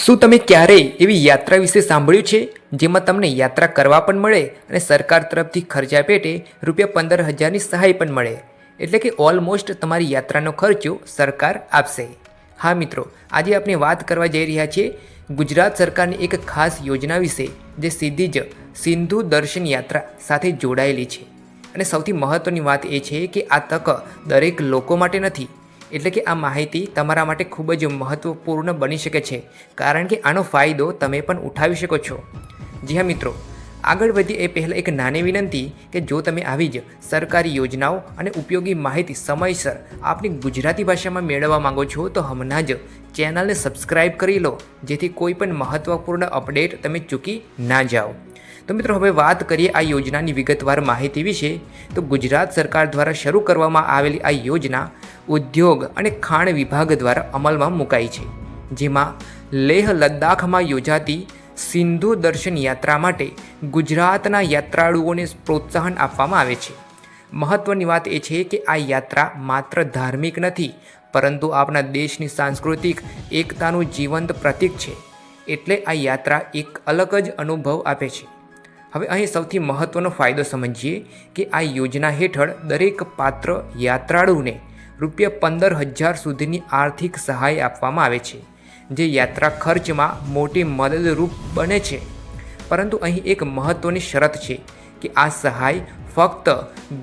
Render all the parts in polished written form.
શું તમે ક્યારેય એવી યાત્રા વિશે સાંભળ્યું છે જેમાં તમને યાત્રા કરવા પણ મળે અને સરકાર તરફથી ખર્ચા પેટે ₹15,000ની સહાય પણ મળે? એટલે કે ઓલમોસ્ટ તમારી યાત્રાનો ખર્ચો સરકાર આપશે. હા મિત્રો, આજે આપણે વાત કરવા જઈ રહ્યા છીએ ગુજરાત સરકારની એક ખાસ યોજના વિશે, જે સીધી જ સિંધુ દર્શન યાત્રા સાથે જોડાયેલી છે. અને સૌથી મહત્ત્વની વાત એ છે કે આ તક દરેક લોકો માટે નથી. એટલે કે આ માહિતી તમારા માટે ખૂબ જ મહત્ત્વપૂર્ણ બની શકે છે, કારણ કે આનો ફાયદો તમે પણ ઉઠાવી શકો છો. જી હા મિત્રો, આગળ વધીએ એ પહેલાં એક નાની વિનંતી કે જો તમે આવી જ સરકારી યોજનાઓ અને ઉપયોગી માહિતી સમયસર આપણી ગુજરાતી ભાષામાં મેળવવા માંગો છો તો હમણાં જ ચેનલને સબસ્ક્રાઈબ કરી લો, જેથી કોઈ પણ મહત્ત્વપૂર્ણ અપડેટ તમે ચૂકી ના જાઓ. તો મિત્રો, હવે વાત કરીએ આ યોજનાની વિગતવાર માહિતી વિશે. તો ગુજરાત સરકાર દ્વારા શરૂ કરવામાં આવેલી આ યોજના ઉદ્યોગ અને ખાણ વિભાગ દ્વારા અમલમાં મુકાઈ છે, જેમાં લેહ લદ્દાખમાં યોજાતી સિંધુ દર્શન યાત્રા માટે ગુજરાતના યાત્રાળુઓને પ્રોત્સાહન આપવામાં આવે છે. મહત્ત્વની વાત એ છે કે આ યાત્રા માત્ર ધાર્મિક નથી, પરંતુ આપણા દેશની સાંસ્કૃતિક એકતાનું જીવંત પ્રતીક છે. એટલે આ યાત્રા એક અલગ જ અનુભવ આપે છે. હવે અહીં સૌથી મહત્ત્વનો ફાયદો સમજીએ કે આ યોજના હેઠળ દરેક પાત્ર યાત્રાળુને ₹15,000 સુધીની આર્થિક સહાય આપવામાં આવે છે, જે યાત્રા ખર્ચમાં મોટી મદદરૂપ બને છે. પરંતુ અહીં એક મહત્ત્વની શરત છે કે આ સહાય ફક્ત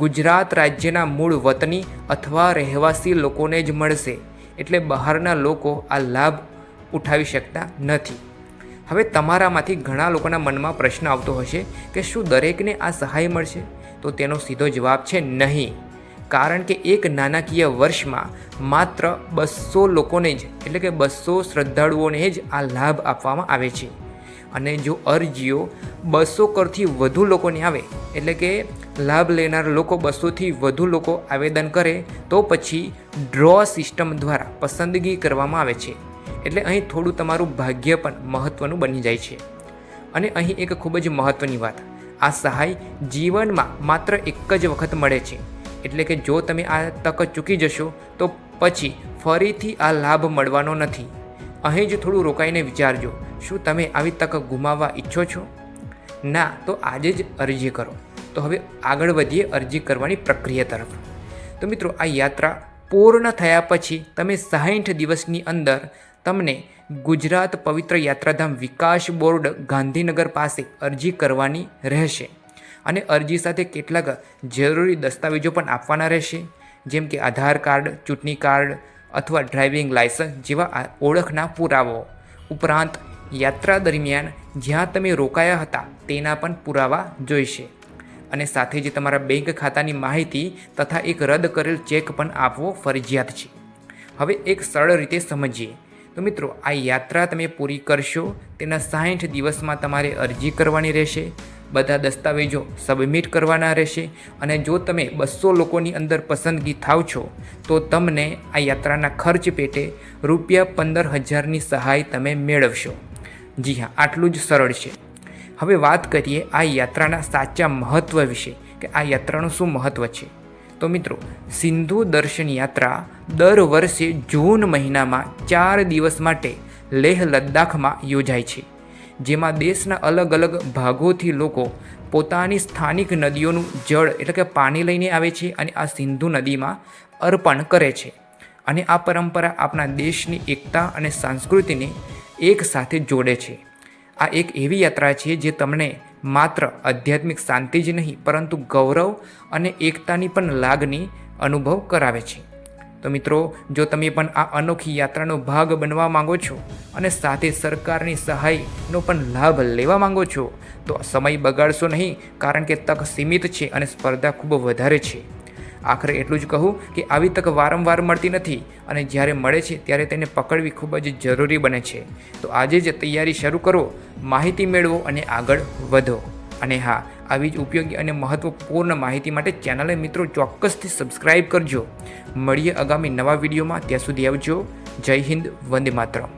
ગુજરાત રાજ્યના મૂળ વતની અથવા રહેવાસી લોકોને જ મળશે. એટલે બહારના લોકો આ લાભ ઉઠાવી શકતા નથી. હવે તમારામાંથી ઘણા લોકોના મનમાં પ્રશ્ન આવતો હશે કે શું દરેકને આ સહાય મળશે? તો તેનો સીધો જવાબ છે નહીં, કારણ કે એક નાણાકીય વર્ષમાં માત્ર 200 લોકોને જ, એટલે કે 200 શ્રદ્ધાળુઓને જ આ લાભ આપવામાં આવે છે. અને જો અરજીઓ 200 કરતી વધુ લોકોને આવે, એટલે કે લાભ લેનાર લોકો 200થી વધુ લોકો આવેદન કરે, તો પછી ડ્રો સિસ્ટમ દ્વારા પસંદગી કરવામાં આવે છે. એટલે અહીં થોડું તમારું ભાગ્ય પણ મહત્ત્વનું બની જાય છે. અને અહીં એક ખૂબ જ મહત્ત્વની વાત, આ સહાય જીવનમાં માત્ર એક જ વખત મળે છે. એટલે કે જો તમે આ તક ચૂકી જશો તો પછી ફરીથી આ લાભ મળવાનો નથી. અહીં જ થોડું રોકાઈને વિચારજો, શું તમે આવી તક ગુમાવવા ઈચ્છો છો? ના, તો આજે જ અરજી કરો. તો હવે આગળ વધીએ અરજી કરવાની પ્રક્રિયા તરફ. તો મિત્રો, આ યાત્રા પૂર્ણ થયા પછી તમે 60 દિવસની અંદર તમને ગુજરાત પવિત્ર યાત્રાધામ વિકાસ બોર્ડ ગાંધીનગર પાસે અરજી કરવાની રહેશે. અને અરજી સાથે કેટલાક જરૂરી દસ્તાવેજો પણ આપવાના રહેશે, જેમ કે આધાર કાર્ડ, ચૂંટણી કાર્ડ અથવા ડ્રાઇવિંગ લાયસન્સ જેવા ઓળખના પુરાવાઓ. ઉપરાંત યાત્રા દરમિયાન જ્યાં તમે રોકાયા હતા તેના પણ પુરાવા જોઈશે. અને સાથે જ તમારા બેંક ખાતાની માહિતી તથા એક રદ કરેલ ચેક પણ આપવો ફરજિયાત છે. હવે એક સરળ રીતે સમજીએ તો મિત્રો, આ યાત્રા તમે પૂરી કરશો તેના 60 દિવસમાં તમારે અરજી કરવાની રહેશે, બધા દસ્તાવેજો સબમિટ કરવાના રહેશે. અને જો તમે 200 લોકોની અંદર પસંદગી થાવ છો તો તમને આ યાત્રાના ખર્ચ પેટે ₹15,000ની સહાય તમે મેળવશો. જી હા, આટલું જ સરળ છે. હવે વાત કરીએ આ યાત્રાના સાચા મહત્ત્વ વિશે, કે આ યાત્રાનું શું મહત્ત્વ છે. તો મિત્રો, સિંધુ દર્શન યાત્રા દર વર્ષે જૂન મહિનામાં 4 દિવસ માટે લેહ લદ્દાખમાં યોજાય છે, જેમાં દેશના અલગ અલગ ભાગોથી લોકો પોતાની સ્થાનિક નદીઓનું જળ, એટલે કે પાણી લઈને આવે છે અને આ સિંધુ નદીમાં અર્પણ કરે છે. અને આ પરંપરા આપણા દેશની એકતા અને સંસ્કૃતિને એક સાથે જોડે છે. આ એક એવી યાત્રા છે જે તમને માત્ર આધ્યાત્મિક શાંતિ જ નહીં, પરંતુ ગૌરવ અને એકતાની પણ લાગણી અનુભવ કરાવે છે. તો મિત્રો, જો તમે પણ આ અનોખી યાત્રાનો ભાગ બનવા માંગો છો અને સાથે સરકારની સહાયનો પણ લાભ લેવા માંગો છો તો સમય બગાડશો નહીં, કારણ કે તક સીમિત છે અને સ્પર્ધા ખૂબ વધારે છે. આખરે એટલું જ કહું કે આવી તક વારંવાર મળતી નથી, અને જ્યારે મળે છે ત્યારે તેને પકડવી ખૂબ જ જરૂરી બને છે. તો આજે જ તૈયારી શરૂ કરો, માહિતી મેળવો અને આગળ વધો. અને હા, આવી જ ઉપયોગી અને મહત્ત્વપૂર્ણ માહિતી માટે ચેનલને મિત્રો ચોક્કસથી સબસ્ક્રાઈબ કરજો. મળીએ આગામી નવા વિડીયોમાં. ત્યાં સુધી આવજો. જય હિન્દ, વંદે માતરમ.